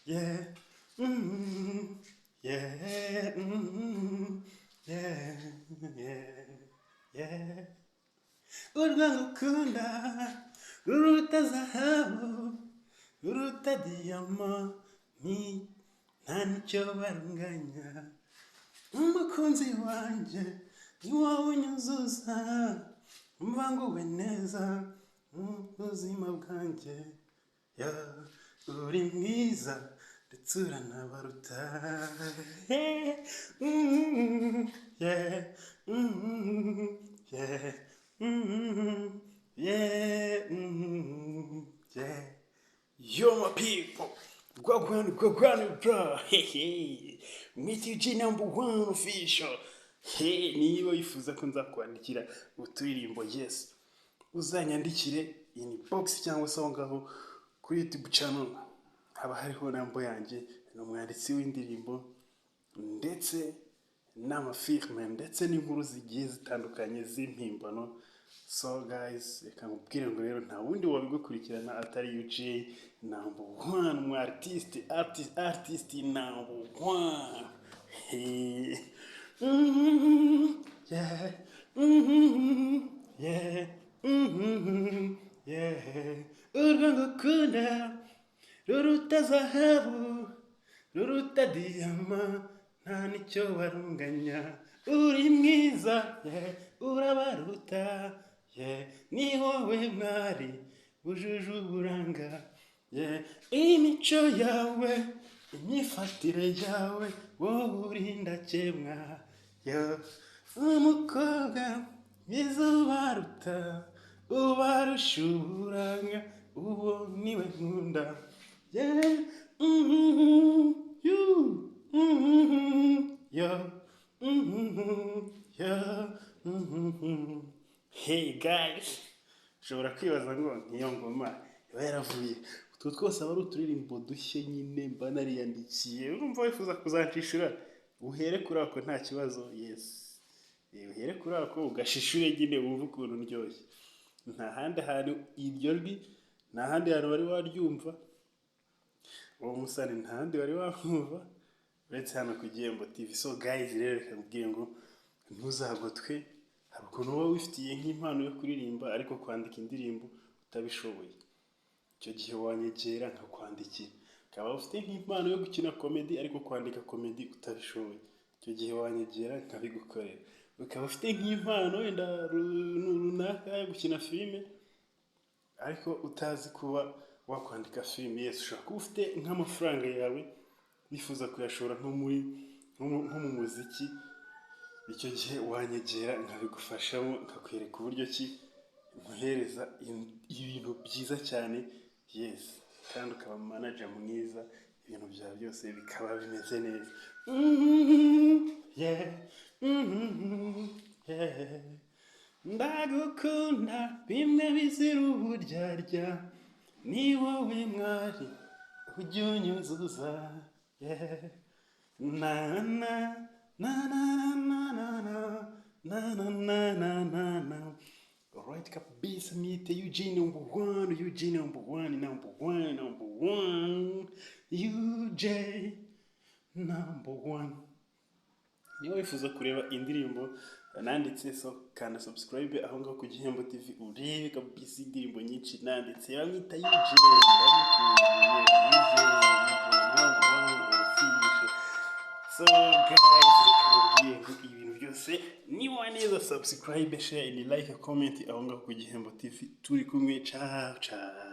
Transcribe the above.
yeah, yeah, yeah, yeah, yeah. Urwangukunda ruruta zahabu ruruta diyama ni nta nicyo barunganya. Umukunzi wanjye ni wowe unyuzuza, umva nguwe neza mu buzima bwanjye. Uri mwiza ndetse uranabaruta. Yeah, yeah, yeah, yeah, yeah. Yo, my people, Gwagwan, bro. Hey, meet you G #1 official. Hey, niba wifuza ko nzakwandikira uturirimbo, yes, uzanyandikire inbox cyangwa se aho ngaho kuri YouTube channel. Haba hariho nambo yanjye, ni umwanditsi w'indirimbo ndetse n'amafilme ndetse n'inkuru zigiye zitandukanye z'impimbano. So guys, reka nkubwire ngo rero nta wundi wabigukurikirana atari UJ #1, mu artist #1. Hey. Yeah. Yeah. Yeah. Urwangukunda ruruta zahabu ruruta diyama nta nicyo barunganya. Uri mwiza, yeah, urabaruta, yeah, ni wowe mwari wujuje uburanga, yeah, imico yawe imyifatire yawe wowe uri ndakemwa, yeah, umukobwa mwiza ubaruta ubarusha uburanga, uwo niwe nkunda, yeah, you, yeah. Yeah. Hey guys, ushobora kwibaza ngo niyo ngoma iba yaravuye. Utwo twose aba ari uturirimbo dushye nyine mba nariyandikiye. Urumva wifuza kuzanshishura, uhere kuri ako nta kibazo. Yes, uhere kuri ako ugashishure nyine wumva ukuntu ndyoshye. Nta handi hantu iryo jwi, nta handi hantu wari waryumva, uwo musani nta handi wari wamwumva uretse hano ku Gihembo TV. So guys, rero reka nkubwire ngo ntuzagotwe. Hari ukuntu uba wifitiye nk'impano yo kuririmba ariko kwandika indirimbo utabishoboye. Icyo gihe wanyegera nkakwandikira. Ukaba ufite nk'impano yo gukina comedy ariko kwandika comedy utabishoboye. Icyo gihe wanyegera nkabigukorera. Ukaba ufite nk'impano wenda runaka yo gukina filime ariko utazi kuba wakwandika filime. Yes, ushobora kuba ufite nk'amafaranga yawe wifuza kuyashora nko mu muziki. Icyo gihe wanyegera nkabigufashamo, nkakwereka uburyo ki nkuhereza ibintu byiza cyane. Yes, kandi ukaba manager mwiza, ibintu byawe byose bikaba bimeze neza. Yeah, yeah. Ndagukunda bimwe bizira uburyarya, ni wowe mwari ujya unyuzuza. Yeah. Na na na na na na na na na na na na. Alright kabisa, meet UJ #1, UJ #1, UJ #1. Niba wifuza kureba indirimbo nanditse, so kana subscribe aho ngaho ku Gihembo TV urebe kabisa indirimbo nyinshi nanditse. Bamwita UJ. So guys, ibintu byose niba neza, subscribe, share, like, comment aho ngaho ku Gihembo TV. Turi kumwe, ciao ciao.